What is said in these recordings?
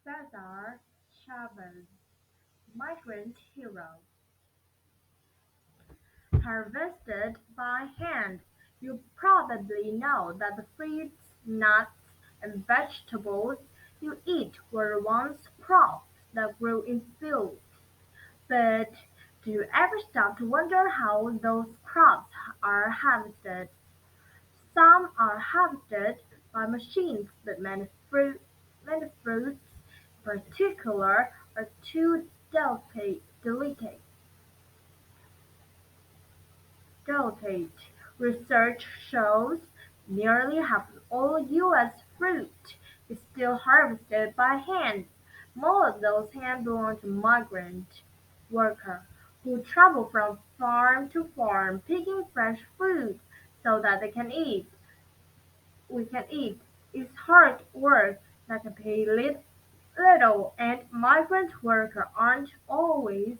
Cesar Chavez, migrant hero, harvested by hand. You probably know that the fruits, nuts, and vegetables you eat were once crops that grew in fields. But do you ever stop to wonder how those crops are harvested? Some are harvested by machines, but many fruits, in particular, are too delicate. Research shows nearly half of all U.S. fruit is still harvested by hand. Most of those hands belong to migrant workers who travel from farm to farm picking fresh food so that we can eat. It's hard work that can pay little, and migrant workers aren't always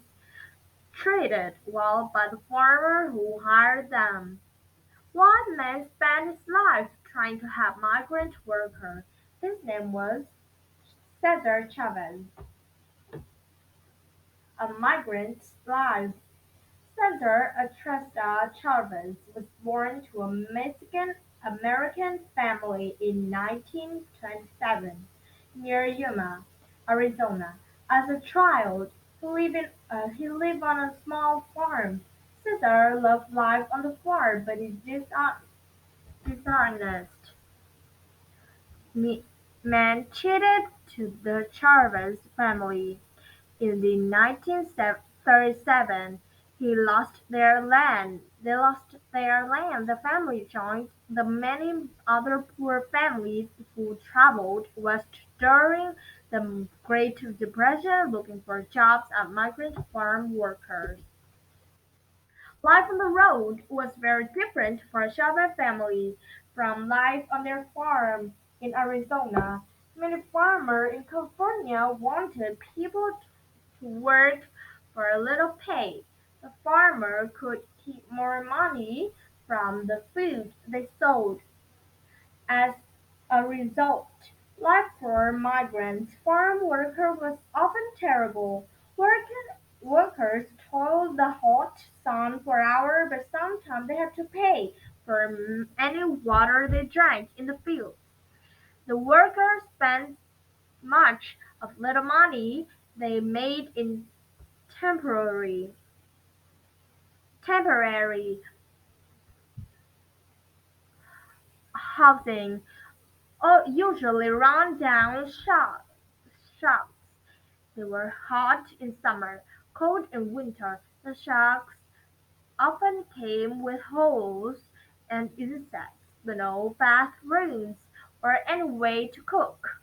treated well by the farmer who hired them. One man spent his life trying to help migrant workers. His name was Cesar Chavez. A migrant's life. Cesar Atresta Chavez was born to a Mexican-American family in 1927 near Yuma, Arizona. As a child, he lived on a small farm. Cesar loved life on the farm, but he dishonest man cheated to the Chavez family. In the 1937, he lost their land. They lost their land. The family joined the many other poor families who traveled west during the Great Depression looking for jobs as migrant farm workers. Life on the road was very different for a Chavez family from life on their farm in Arizona. Many farmers in California wanted people to work for a little pay. The farmer could keep more money from the food they sold. As a result, life for migrant farm workers was often terrible. Workers toiled the hot sun for hours, but sometimes they had to pay for any water they drank in the field. The workers spent much of little money they made in temporary temporary housing, or usually run down shops. They were hot in summer, cold in winter. The shacks often came with holes and insects, but no bathrooms or any way to cook.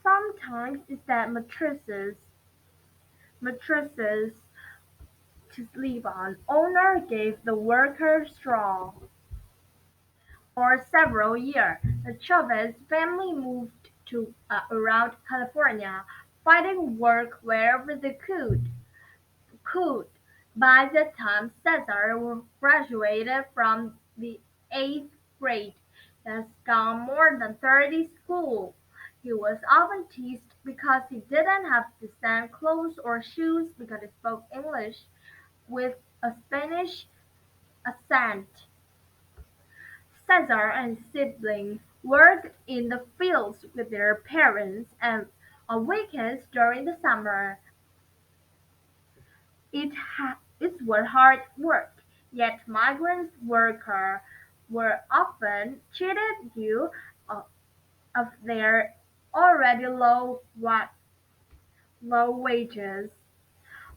Sometimes instead mattresses to sleep on. Owner gave the workers straw. For several years, the Chavez family moved to around California, finding work wherever they could. By the time Cesar graduated from the eighth grade, he has gone more than 30 schools. He was often teased because he didn't have decent clothes or shoes because he spoke English with a Spanish accent. Cesar and his siblings worked in the fields with their parents and on weekends during the summer. It was hard work, yet migrant workers were often cheated due of their already low wages.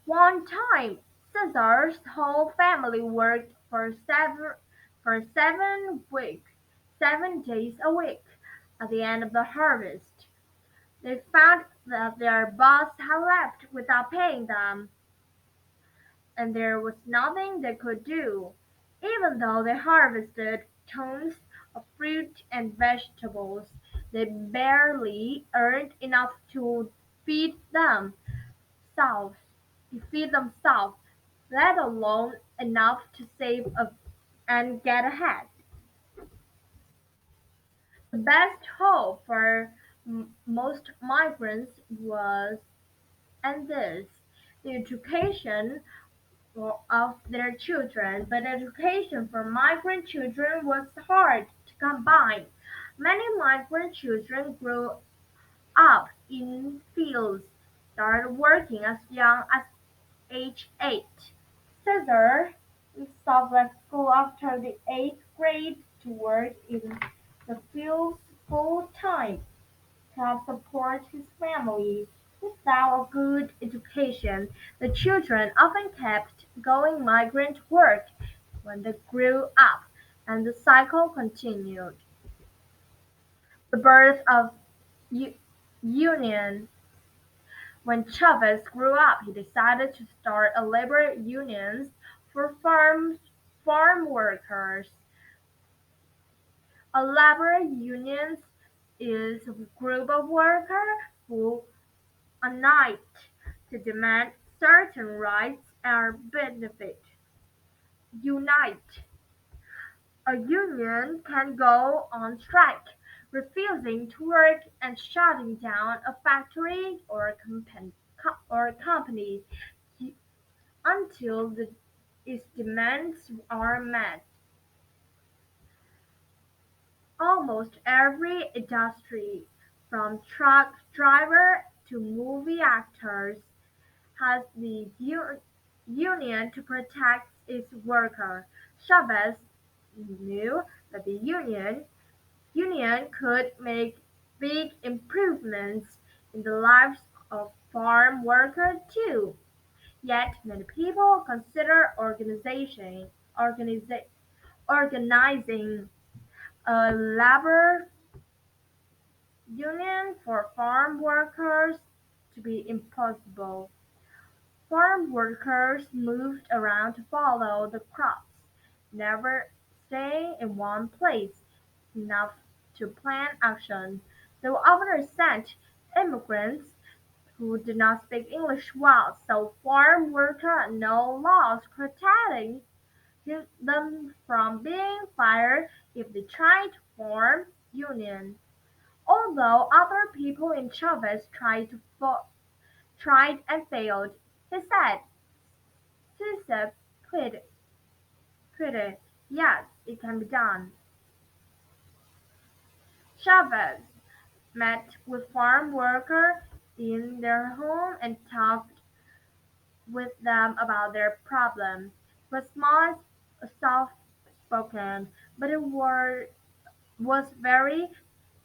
One time, Caesar's whole family worked for 7 weeks, 7 days a week. At the end of the harvest, they found that their boss had left without paying them, and there was nothing they could do. Even though they harvested tons of fruit and vegetables, they barely earned enough themselves, to feed themselves, let alone enough to save up and get ahead. The best hope for most migrants was and this the education of their children, but education for migrant children was hard to combine. Many migrant children grew up in fields, started working as young as age 8. Cesar stopped at school after the 8th grade to work in the fields full time to help support his family. Without a good education, the children often kept going migrant work when they grew up, and the cycle continued. The birth of U- union. When Chavez grew up, he decided to start a labor unions for farm workers. A labor union is a group of workers who unite to demand certain rights and benefits. Unite. A union can go on strike, refusing to work and shutting down a factory or company until its demands are met. Almost every industry, from truck driver to movie actors, has the union to protect its workers. Chavez knew that the union could make big improvements in the lives of farm workers too. Yet many people consider organizing a labor union for farm workers to be impossible. Farm workers moved around to follow the crops, never staying in one place enough to plan action. They were often resent immigrants who did not speak English well, so farm workers had no laws protecting them from being fired if they tried to form union. Although other people in Chavez tried and failed, he said, "Cesar put it, yes, it can be done." Chavez met with farm workers in their home and talked with them about their problems. He was not soft-spoken, but was very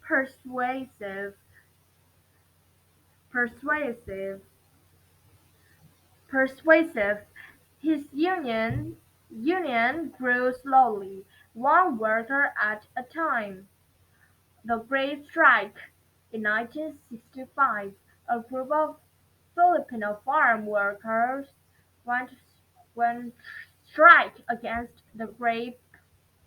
persuasive. Persuasive. Persuasive. His union grew slowly, one worker at a time. The Great Strike in 1965, a group of Filipino farm workers went went strike against the grape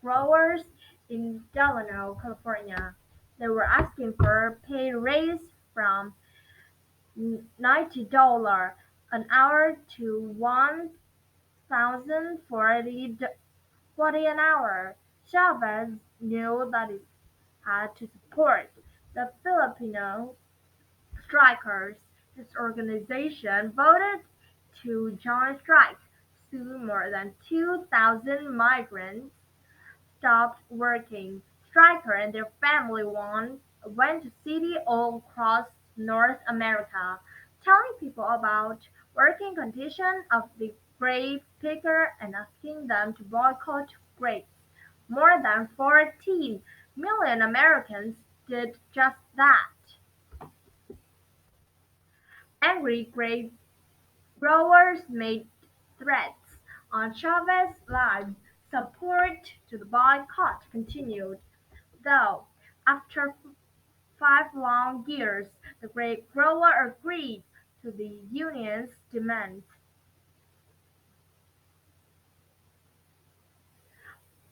growers in Delano, California. They were asking for a pay raise from $90 an hour to 1,040 an hour. Chavez knew that it had to support the Filipino strikers. His organization voted to join strike. Soon more than 2,000 migrants stopped working. Stryker and their family went to cities all across North America, telling people about working conditions of the grape picker and asking them to boycott grapes. More than 14 million Americans did just that. Angry grape growers made threats on Chavez's life. Support to the boycott continued, though after 5 long years the grape grower agreed to the union's demands.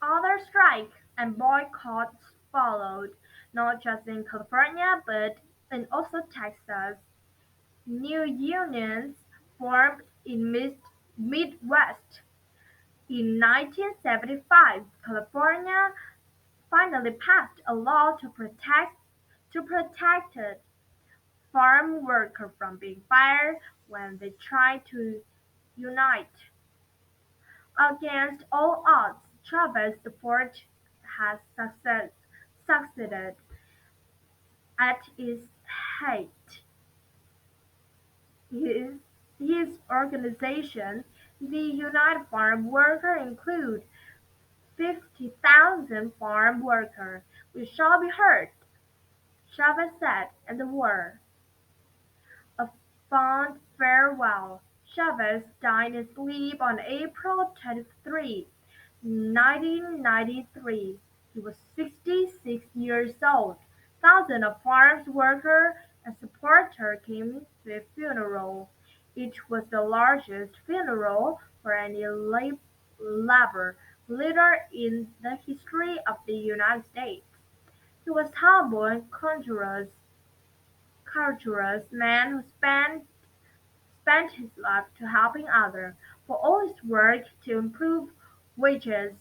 Other strikes and boycotts followed, not just in California but in also Texas. New unions formed in Midwest. In 1975, California finally passed a law to protect farm workers from being fired when they tried to unite. Against all odds, Chavez's support has succeeded at its height. His, his organization, the United Farm Workers, includes 50,000 farm workers. We shall be heard, Chavez said, and the war. A fond farewell. Chavez died in sleep on April 23, 1993. He was 66 years old. Thousands of farm workers and supporters came to his funeral. It was the largest funeral for any labor leader in the history of the United States. He was humble and courageous man who spent his life to helping others. For all his work to improve wages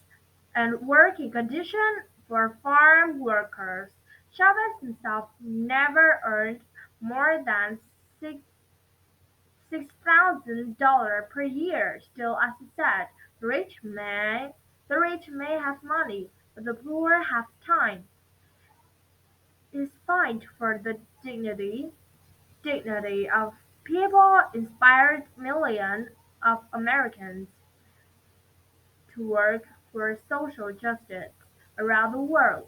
and working conditions for farm workers, Chavez himself never earned more than $6,000 per year. Still, as he said, the rich may have money, but the poor have time. His fight for the dignity of people inspired millions of Americans to work for social justice around the world.